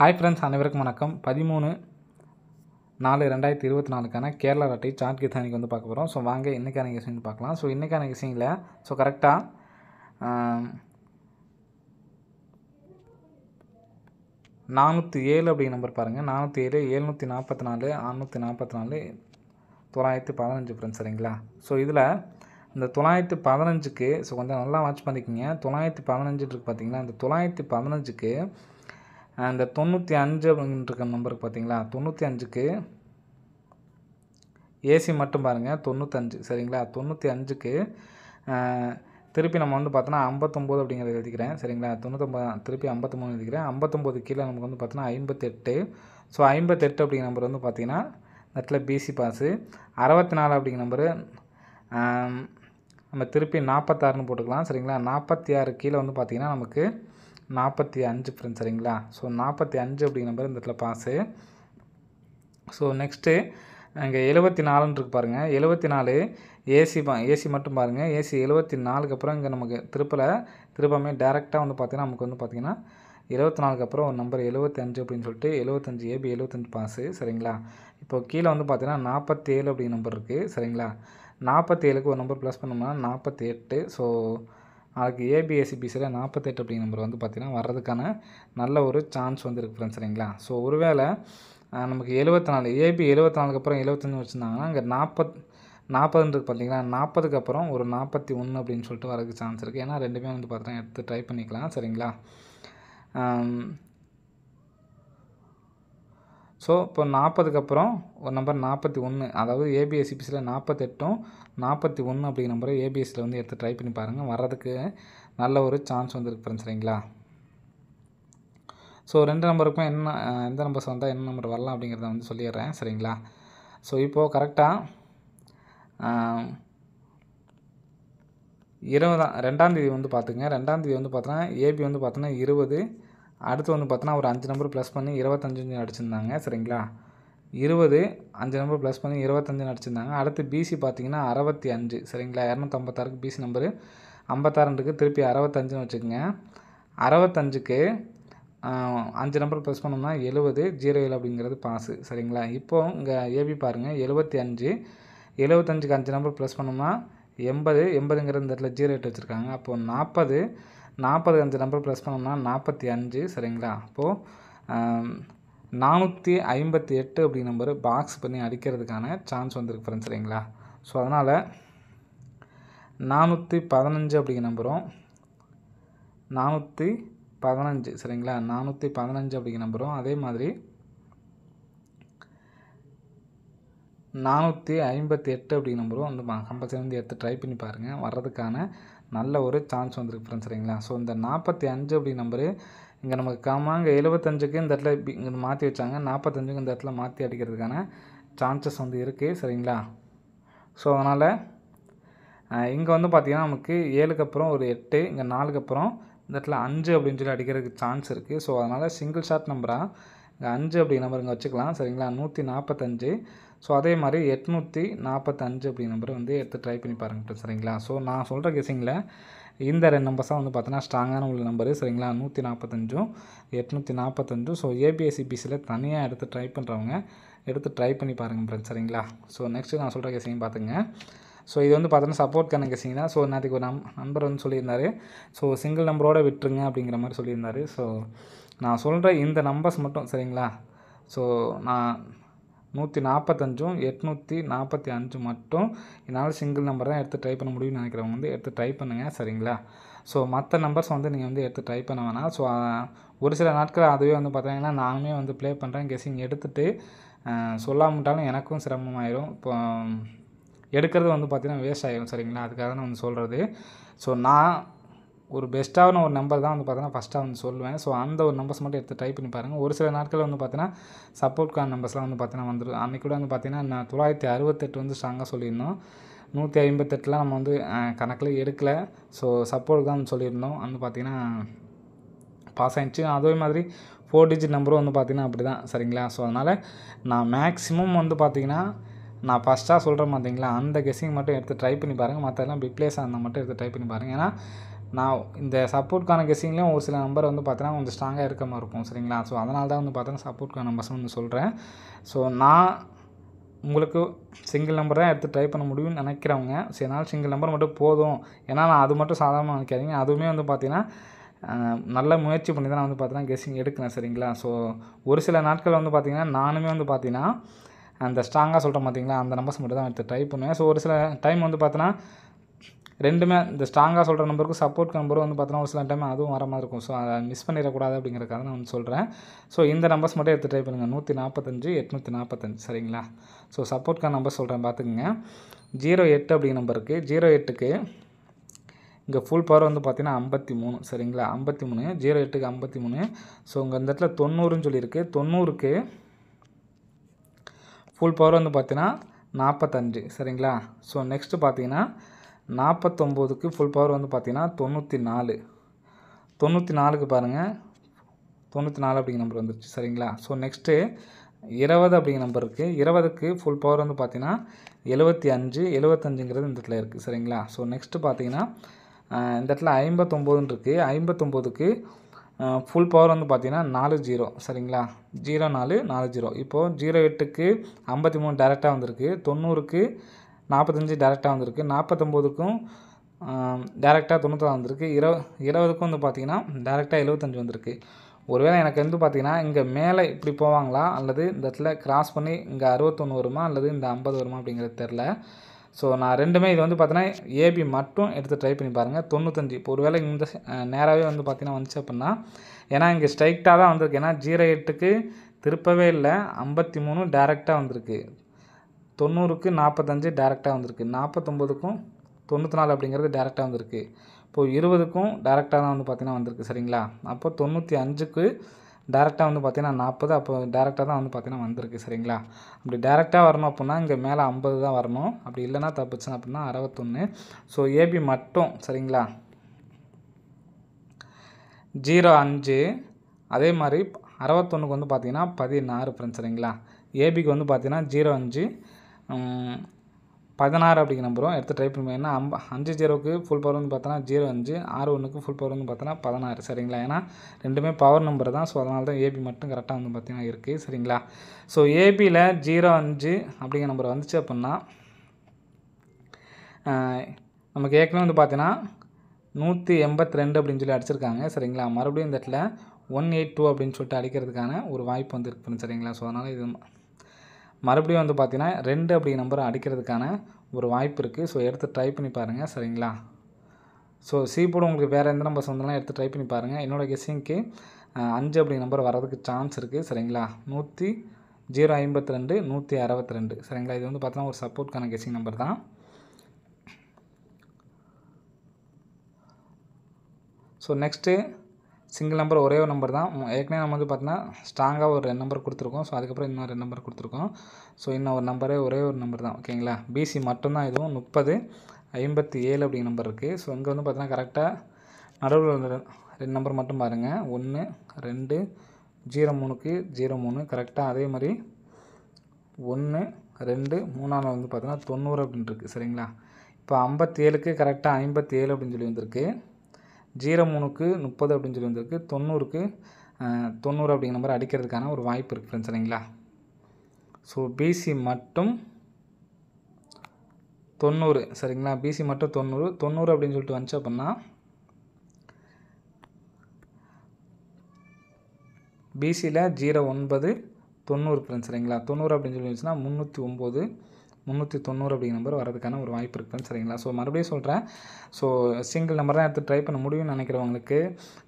Hi friends, அனைவருக்கும் வணக்கம். 13/4/2024 Kerala ராட்டை chat கித்தானிக்கு வந்து பார்க்க போகிறோம். ஸோ வாங்க இன்றைக்கான கெஸிங் பார்க்கலாம். ஸோ இன்றைக்கான கெஸிங்கில் கரெக்டாக 407 அப்படிங்கிற நம்பர் பாருங்கள். 407, 744, 644, 915 ஃப்ரெண்ட்ஸ், சரிங்களா? ஸோ இதில் இந்த 915க்கு கொஞ்சம் நல்லா வாட்ச் பண்ணிக்கோங்க. 915 இருக்குது பார்த்தீங்களா? இந்த 915க்கு அந்த 95 அப்படின்ற நம்பருக்கு பார்த்தீங்களா, 95க்கு ஏசி மட்டும் பாருங்கள். 95, சரிங்களா? 95க்கு திருப்பி நம்ம வந்து பார்த்தோன்னா 59 அப்படிங்கிறத எழுதிக்கிறேன், சரிங்களா? 99 திருப்பி 53 எழுதிக்கிறேன். 59 கீழே நமக்கு வந்து பார்த்தோன்னா 58. ஸோ 58 அப்படிங்கிற நம்பர் வந்து பார்த்தீங்கன்னா நெட்டில் பிசி பாஸு. 64 அப்படிங்கிற நம்பரு நம்ம திருப்பி 46ன்னு போட்டுக்கலாம், சரிங்களா? 46 கீழே வந்து பார்த்திங்கன்னா நமக்கு 45 ஃப்ரெண்ட்ஸ், சரிங்களா? ஸோ 45 அப்படிங்கிற நம்பர் இந்த இடத்துல பாஸு. ஸோ நெக்ஸ்ட்டு இங்கே 74ன்னு இருக்கு பாருங்கள். 74 ஏசி மட்டும் பாருங்கள். ஏசி 74க்கு அப்புறம் இங்கே நமக்கு திருப்பமே டேரெக்டாக வந்து பார்த்திங்கன்னா நமக்கு வந்து பார்த்திங்கன்னா 24க்கு அப்புறம் ஒரு நம்பர் 75 அப்படின்னு சொல்லிட்டு 75 ஏபி 75 பாஸு, சரிங்களா? இப்போ கீழே வந்து பார்த்திங்கன்னா 47 அப்படிங்கிற நம்பர் இருக்குது, சரிங்களா? 47க்கு ஒரு நம்பர் ப்ளஸ் பண்ணோம்னா 48. ஸோ அதுக்கு ஏபிஎஸ்சிபிசியில் 48 அப்படிங்கிற நம்பர் வந்து பார்த்திங்கன்னா வர்றதுக்கான நல்ல ஒரு சான்ஸ் வந்து இருக்குது ஃப்ரெண்ட்ஸ், சரிங்களா? ஸோ ஒருவேளை நமக்கு 74 ஏபி 74க்கு அப்புறம் 75 வச்சுருந்தாங்கன்னா அங்கே 40 பார்த்தீங்கன்னா 40க்கு அப்புறம் ஒரு 41 அப்படின்னு சொல்லிட்டு வரதுக்கு சான்ஸ் இருக்குது. ஏன்னா ரெண்டுமே வந்து பார்த்தீங்கன்னா எடுத்து ட்ரை பண்ணிக்கலாம், சரிங்களா? ஸோ இப்போ 40க்கு அப்புறம் ஒரு நம்பர் 41, அதாவது ஏபிஎஸ்சிபிசியில் 48ம் 41 அப்படிங்கிற நம்பரை ஏபிஎஸ்சியில் வந்து எடுத்து ட்ரை பண்ணி பாருங்கள். வர்றதுக்கு நல்ல ஒரு சான்ஸ் வந்துருக்கு ஃப்ரெண்ட்ஸ், சரிங்களா? ஸோ ரெண்டு நம்பருக்கும் எந்த நம்பர்ஸ் வந்தால் என்ன நம்பர் வரலாம் அப்படிங்கிறத வந்து சொல்லிடுறேன், சரிங்களா? ஸோ இப்போது கரெக்டாக 2ஆம் தேதி வந்து பார்த்துங்க. 2ஆம் தேதி வந்து பார்த்தோன்னா ஏபி வந்து பார்த்தோன்னா 20, அடுத்து வந்து பார்த்தோன்னா ஒரு 5 நம்பர் ப்ளஸ் பண்ணி 25 அடிச்சிருந்தாங்க, சரிங்களா? 20 5 நம்பர் ப்ளஸ் பண்ணி 25 அடிச்சிருந்தாங்க. அடுத்து பிசி பார்த்தீங்கன்னா 65, சரிங்களா? 256க்கு பிசி நம்பரு 56க்கு திருப்பி 65ன்னு வச்சுக்கோங்க. 65க்கு 5 நம்பர் ப்ளஸ் பண்ணோம்னா 70, 07 அப்படிங்கிறது பாஸு, சரிங்களா? இப்போது இங்கே ஏபி பாருங்கள். 75 75க்கு 5 நம்பர் ப்ளஸ் பண்ணோம்னா 80 80ங்கிறது இந்த இடத்துல 08 வச்சுருக்காங்க. அப்போது 40 5 நம்பர் ப்ளஸ் பண்ணோம்னா 45, சரிங்களா? அப்போது 458 அப்படி நம்பர் பாக்ஸ் பண்ணி அடிக்கிறதுக்கான சான்ஸ் வந்துருக்கு ஃப்ரெண்ட்ஸ், சரிங்களா? ஸோ அதனால் 415 அப்படிங்கிற நம்பரும் 415, சரிங்களா? 415 அப்படிங்கிற நம்பரும் அதே மாதிரி 458 அப்படிங்கிற நம்பரும் வந்து கம்பல்சரி வந்து எடுத்து ட்ரை பண்ணி பாருங்கள். வர்றதுக்கான நல்ல ஒரு சான்ஸ் வந்துருக்கு ஃப்ரெண்ட்ஸ், சரிங்களா? ஸோ இந்த 45 அப்படிங்கிற நம்பரு இங்கே நமக்கு இங்கே 75க்கு இந்த இடத்துல இங்கே மாற்றி வச்சாங்க. 45க்கு இந்த இடத்துல மாற்றி அடிக்கிறதுக்கான சான்சஸ் வந்து இருக்குது, சரிங்களா? ஸோ அதனால் இங்கே வந்து பார்த்திங்கன்னா நமக்கு 7க்கு அப்புறம் ஒரு 8, இங்கே 4க்கு அப்புறம் இந்த இடத்துல 5 அப்படின்னு சொல்லி அடிக்கிறதுக்கு சான்ஸ் இருக்குது. ஸோ அதனால் சிங்கிள் ஷார்ட் நம்பராக இங்கே 5 அப்படிங்கிற நம்பர் இங்கே வச்சுக்கலாம், சரிங்களா? 145. ஸோ அதே மாதிரி 845 அப்படிங்கிற நம்பரை வந்து எடுத்து ட்ரை பண்ணி பாருங்கள், சரிங்களா? ஸோ நான் சொல்கிற கெஸிங்கில் இந்த 2 நம்பர்ஸ் தான் வந்து பார்த்தீங்கன்னா ஸ்ட்ராங்கான உள்ள நம்பரு, சரிங்களா? 145ம் 845. ஸோ ஏபிஎஸ்சிபிசியில் தனியாக எடுத்து ட்ரை பண்ணுறவங்க எடுத்து ட்ரை பண்ணி பாருங்கள் ஃப்ரெண்ட்ஸ், சரிங்களா? ஸோ நெக்ஸ்ட்டு நான் சொல்கிற கெஸிங் பார்த்துங்க. ஸோ இது வந்து பார்த்தோன்னா சப்போர்ட்கான கெஸிங் தான். ஸோ நேற்றுக்கு ஒரு நம்பர் வந்து சொல்லியிருந்தார். ஸோ சிங்கிள் நம்பரோடு விட்டுருங்க அப்படிங்கிற மாதிரி சொல்லியிருந்தார். ஸோ நான் சொல்கிற இந்த நம்பர்ஸ் மட்டும், சரிங்களா? ஸோ நான் 145ம் 845 மட்டும் என்னால் சிங்கிள் நம்பர் தான் எடுத்து ட்ரை பண்ண முடியும்னு நினைக்கிறவங்க வந்து எடுத்து ட்ரை பண்ணுங்கள், சரிங்களா? ஸோ மற்ற நம்பர்ஸ் வந்து நீங்கள் வந்து எடுத்து ட்ரை பண்ண வேணாம். ஸோ ஒரு சில நாட்கள் அதுவே வந்து பார்த்தீங்கன்னா நானுமே வந்து ப்ளே பண்ணுறேன். கெஸிங் எடுத்துகிட்டு சொல்லாமட்டாலும் எனக்கும் சிரமமாயிரும். இப்போ எடுக்கிறது வந்து பார்த்திங்கன்னா வேஸ்ட் ஆகிடும், சரிங்களா? அதுக்காக நான் வந்து சொல்கிறது. ஸோ நான் ஒரு பெஸ்ட்டான ஒரு நம்பர் தான் வந்து பார்த்தீங்கன்னா ஃபஸ்ட்டாக வந்து சொல்லுவேன். ஸோ அந்த ஒரு நம்பர்ஸ் மட்டும் எடுத்து ட்ரை பண்ணி பாருங்கள். ஒரு சில நாட்கள் வந்து பார்த்தீங்கன்னா சப்போர்ட்கான நம்பர்ஸ்லாம் வந்து பார்த்தீங்கன்னா வந்துடும். அன்றைக்கி கூட வந்து பார்த்தீங்கன்னா நான் 968 வந்து ஸ்ட்ராங்காக சொல்லியிருந்தோம். 158லாம் நம்ம வந்து கணக்கில் எடுக்கலை. ஸோ சப்போர்ட் தான் சொல்லியிருந்தோம். வந்து பார்த்திங்கன்னா பாஸ் ஆகிடுச்சு. அதே மாதிரி 4 டிஜிட் நம்பரும் வந்து பார்த்திங்கன்னா அப்படி தான், சரிங்களா? ஸோ அதனால் நான் மேக்ஸிமம் வந்து பார்த்திங்கன்னா நான் ஃபஸ்ட்டாக சொல்கிறேன் பார்த்தீங்களா, அந்த கெஸிங் மட்டும் எடுத்து ட்ரை பண்ணி பாருங்கள். மற்றெல்லாம் பிக் பிளேஸாக இருந்தால் மட்டும் எடுத்து ட்ரை பண்ணி பாருங்கள். ஏன்னா நான் இந்த சப்போர்ட்கான கெஸ்ஸிங்லேயும் ஒரு சில நம்பர் வந்து பார்த்தீங்கன்னா கொஞ்சம் ஸ்ட்ராங்காக இருக்க மாதிரி இருக்கும் சரிங்களா. ஸோ அதனால தான் வந்து பார்த்தீங்கன்னா சப்போர்ட்கான நம்பர்ஸ் வந்து சொல்கிறேன். ஸோ நான் உங்களுக்கு சிங்கிள் நம்பர் தான் எடுத்து ட்ரை பண்ண முடியும்னு நினைக்கிறவங்க, ஸோ என்னால் சிங்கிள் நம்பர் மட்டும் போதும், ஏன்னா நான் அது மட்டும் சாதாரணமாக நினைக்காதீங்க. அதுவுமே வந்து பார்த்தீங்கன்னா நல்ல முயற்சி பண்ணி தான் நான் வந்து பார்த்தீங்கன்னா கெஸ்ஸிங் எடுக்கிறேன் சரிங்களா. ஸோ ஒரு சில நாட்கள் வந்து பார்த்தீங்கன்னா நானுமே வந்து பார்த்தீங்கன்னா அந்த ஸ்ட்ராங்காக சொல்கிறேன் பார்த்தீங்களா, அந்த நம்பர்ஸ் மட்டும் தான் எடுத்து ட்ரை பண்ணுவேன். ஸோ ஒரு சில டைம் வந்து பார்த்தீங்கன்னா ரெண்டுமே இந்த ஸ்ட்ராங்காக சொல்கிற நம்பருக்கும் சப்போர்ட் நம்பரும் வந்து பார்த்தீங்கன்னா ஒரு சில டைம் அதுவும் வர மாதிரி இருக்கும். ஸோ அதை மிஸ் பண்ணிடக்கூடாது அப்படிங்கிறதுக்காக நான் வந்து சொல்கிறேன். ஸோ இந்த நம்பர்ஸ் மட்டும் எடுத்து ட்ரை பண்ணுங்கள். 145 845 சரிங்களா. ஸோ சப்போர்ட்கான நம்பர் சொல்கிறேன் பார்த்துக்குங்க. 08 அப்படிங்கிற நம்பருக்கு 08க்கு இங்கே ஃபுல் பவர் வந்து பார்த்தீங்கன்னா 53 சரிங்களா. 53 08க்கு 53. ஸோ இங்கே இந்த இடத்துல 90ன்னு சொல்லியிருக்கு. 90க்கு ஃபுல் பவர் வந்து பார்த்தீங்கன்னா 45 சரிங்களா. ஸோ நெக்ஸ்ட்டு பார்த்தீங்கன்னா 49க்கு ஃபுல் பவர் வந்து பார்த்தீங்கன்னா 94. 94க்கு பாருங்கள் 94 அப்படிங்கிற நம்பர் வந்துருச்சு சரிங்களா. ஸோ நெக்ஸ்ட்டு 20 அப்படிங்கிற நம்பர் இருக்குது. 20க்கு ஃபுல் பவர் வந்து பார்த்தீங்கன்னா 75. 75ங்கிறது இந்த இடத்துல இருக்குது சரிங்களா. ஸோ நெக்ஸ்ட்டு பார்த்தீங்கன்னா இந்த இடத்துல 59ன்னு இருக்குது. 59க்கு ஃபுல் பவர் வந்து பார்த்தீங்கன்னா 40 சரிங்களா. 0440. இப்போது 08க்கு 53 டேரெக்டாக வந்திருக்கு. 90க்கு 45 டேரெக்டாக வந்திருக்கு. 49க்கும் டேரெக்டாக 96 வந்திருக்கு. 20க்கும் வந்து பார்த்திங்கன்னா டேரெக்டாக 75 வந்திருக்கு. ஒருவேளை எனக்கு வந்து பார்த்திங்கன்னா இங்கே மேலே இப்படி போவாங்களா, அல்லது இந்த இடத்துல கிராஸ் பண்ணி இங்கே 61 வருமா, அல்லது இந்த 50 வருமா அப்படிங்கிறது தெரில. ஸோ நான் ரெண்டுமே இது வந்து பார்த்தீங்கன்னா ஏபி மட்டும் எடுத்து ட்ரை பண்ணி பாருங்கள். 95 இப்போ ஒரு வேளை இந்த நேராகவே வந்து பார்த்தீங்கன்னா வந்துச்சு அப்படின்னா, ஏன்னா இங்கே ஸ்ட்ரைட்டாக தான் வந்திருக்கு. ஏன்னா 08க்கு திருப்பவே இல்லை, 53 டேரெக்டாக வந்திருக்கு. 90க்கு 45 டேரெக்டாக வந்திருக்கு. 49க்கும் 94 அப்படிங்கிறது டேரெக்டாக வந்திருக்கு. இப்போது 20க்கும் டேரெக்டாக தான் வந்து பார்த்திங்கன்னா வந்திருக்கு சரிங்களா. அப்போ 95க்கு டேரெக்டாக வந்து பார்த்திங்கன்னா 40, அப்போ டேரெக்டாக தான் வந்து பார்த்திங்கன்னா வந்திருக்கு சரிங்களா. அப்படி டேரெக்டாக வரணும் அப்படின்னா இங்கே மேலே 50 தான் வரணும். அப்படி இல்லைன்னா தப்புச்சுன்னா அப்படின்னா 61. ஸோ ஏபி மட்டும் சரிங்களா. 05 அதே மாதிரி 61க்கு வந்து பார்த்திங்கன்னா 16 ஃப்ரெண்ட்ஸ் சரிங்களா. ஏபிக்கு வந்து பார்த்திங்கன்னா 05 16 அப்படிங்கிற நம்பரும் எடுத்து ட்ரை பண்ணுவேன். ஏன்னா 50க்கு ஃபுல் பவர் வந்து பார்த்தோன்னா 05, 61க்கு ஃபுல் பவர் வந்து பார்த்தோன்னா 16 சரிங்களா. ஏன்னா ரெண்டுமே பவர் நம்பர் தான். ஸோ அதனால தான் ஏபி மட்டும் கரெக்டாக வந்து பார்த்திங்கன்னா இருக்குது சரிங்களா. ஸோ ஏபியில் 05 அப்படிங்கிற நம்பர் வந்துச்சு அப்படின்னா நமக்கு ஏற்கனவே வந்து பார்த்தீங்கன்னா 182 அப்படின்னு சொல்லி அடிச்சிருக்காங்க சரிங்களா. மறுபடியும் இந்த இடத்துல 182 அப்படின்னு சொல்லிட்டு அடிக்கிறதுக்கான ஒரு வாய்ப்பு வந்து இருக்குன்னு சரிங்களா. ஸோ அதனால் இது மறுபடியும் வந்து பார்த்தீங்கன்னா 2 அப்படிங்கிற நம்பரை அடிக்கிறதுக்கான ஒரு வாய்ப்பு இருக்குது. ஸோ எடுத்து ட்ரை பண்ணி பாருங்கள் சரிங்களா. ஸோ சி போர்டு உங்களுக்கு வேறு எந்த நம்பர்ஸ் வந்தாலும் எடுத்து ட்ரை பண்ணி பாருங்கள். என்னோடய கெஸ்ஸிங்க்கு 5 அப்படிங்கிற நம்பர் வரதுக்கு சான்ஸ் இருக்குது சரிங்களா. 052 162 சரிங்களா. இது வந்து பார்த்தீங்கன்னா ஒரு சப்போர்ட்கான கெஸ்ஸிங் நம்பர் தான். ஸோ நெக்ஸ்ட்டு சிங்கிள் நம்பர் ஒரே ஒரு நம்பர் தான். ஏற்கனவே நம்ம வந்து பார்த்தீங்கன்னா ஸ்ட்ராங்காக ஒரு 2 நம்பர் கொடுத்துருக்கோம். ஸோ அதுக்கப்புறம் இன்னும் 2 நம்பர் கொடுத்துருக்கோம். ஸோ இன்னும் ஒரு நம்பரே ஒரே ஒரு நம்பர் தான் ஓகேங்களா. பிசி மட்டும்தான் இதுவும் 30 57 அப்படிங்கிற நம்பர் இருக்குது. ஸோ இங்கே வந்து பார்த்தீங்கன்னா கரெக்டாக நடுவில் 2 நம்பர் மட்டும் பாருங்கள். 1 2 03க்கு 03 கரெக்டாக அதே மாதிரி 1 2 3 வந்து பார்த்தீங்கன்னா 90 அப்படின்னு இருக்குது சரிங்களா. இப்போ 57க்கு கரெக்டாக 57 அப்படின்னு சொல்லி வந்திருக்கு. 03க்கு 30 அப்படின்னு சொல்லி வந்திருக்கு. 90க்கு 90 அப்படிங்கிற நம்பர் அடிக்கிறதுக்கான ஒரு வாய்ப்பு இருக்குது ஃப்ரெண்ட்ஸ் சரிங்களா. ஸோ பிசி மட்டும் 90 சரிங்களா. பிசி மட்டும் 90 அப்படின்னு சொல்லிட்டு வந்துச்சு அப்படின்னா பிசியில் 09 90 ஃப்ரெண்ட்ஸ் சரிங்களா. 90 அப்படின்னு சொல்லி வந்துச்சுன்னா 309 390 அப்படிங்கிற நம்பர் வரதுக்கான ஒரு வாய்ப்பு இருக்குன்னு சரிங்களா. ஸோ மறுபடியும் சொல்கிறேன். ஸோ சிங்கிள் நம்பர் தான் எடுத்து ட்ரை பண்ண முடியும்னு நினைக்கிறவங்களுக்கு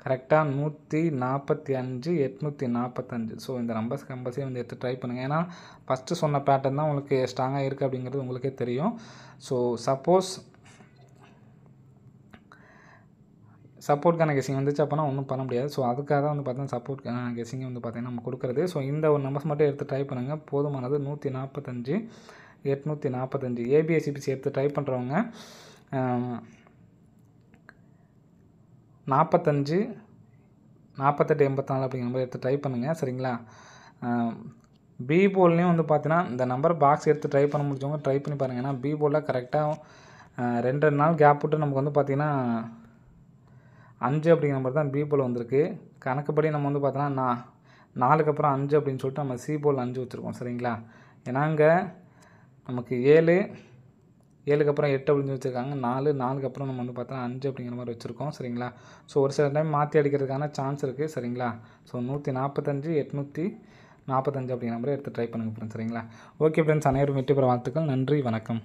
கரெக்டாக 145 845. ஸோ இந்த நம்பர்ஸ் கம்பல்சரி வந்து எடுத்து ட்ரை பண்ணுங்கள். ஏன்னா ஃபஸ்ட்டு சொன்ன பேட்டர்ன் தான் உங்களுக்கு ஸ்ட்ராங்காக இருக்குது அப்படிங்கிறது உங்களுக்கே தெரியும். ஸோ சப்போர்ட்கான கெஸ்ஸிங் வந்துச்சு அப்படின்னா ஒன்றும் பண்ண முடியாது. ஸோ அதுக்காக தான் வந்து பார்த்தீங்கன்னா சப்போர்ட்கான கெஸ்ஸிங் வந்து பார்த்தீங்கன்னா நம்ம கொடுக்குறது. ஸோ இந்த ஒரு நம்பர்ஸ் மட்டும் எடுத்து ட்ரை பண்ணுங்கள், போதுமானது. 145 845 ஏபிஎஸ்சிபிசி எடுத்து ட்ரை பண்ணுறவங்க 45 48 84 அப்படிங்கிற நம்பர் எடுத்து ட்ரை பண்ணுங்கள் சரிங்களா. பி போல்லையும் வந்து பார்த்தீங்கன்னா இந்த நம்பர் பாக்ஸ் எடுத்து ட்ரை பண்ண முடிஞ்சவங்க ட்ரை பண்ணி பாருங்கள். ஏன்னா பி போலில் கரெக்டாக 2 நாள் கேப் விட்டு நமக்கு வந்து பார்த்திங்கன்னா 5 அப்படிங்கிற நம்பர் தான் பி போல் வந்திருக்கு. கணக்குப்படி நம்ம வந்து பார்த்தோன்னா 4க்கு அப்புறம் 5 அப்படின்னு சொல்லிட்டு நம்ம சி போல் 5 வச்சுருக்கோம் சரிங்களா. ஏன்னா இங்கே நமக்கு 7க்கு அப்புறம் 8 அப்படின்னு வச்சுருக்காங்க. 4க்கு அப்புறம் நம்ம வந்து பார்த்தோன்னா 5 அப்படிங்கிற மாதிரி வச்சுருக்கோம் சரிங்களா. ஸோ ஒரு சில டைம் மாற்றி அடிக்கிறதுக்கான சான்ஸ் இருக்குது சரிங்களா. ஸோ 145 845 அப்படிங்கிற நம்பரை எடுத்து ட்ரை பண்ணுங்கள் ஃப்ரெண்ட்ஸ் சரிங்களா. ஓகே ஃப்ரெண்ட்ஸ், அனைவரும் வெற்றி பெற வாழ்த்துக்கள். நன்றி, வணக்கம்.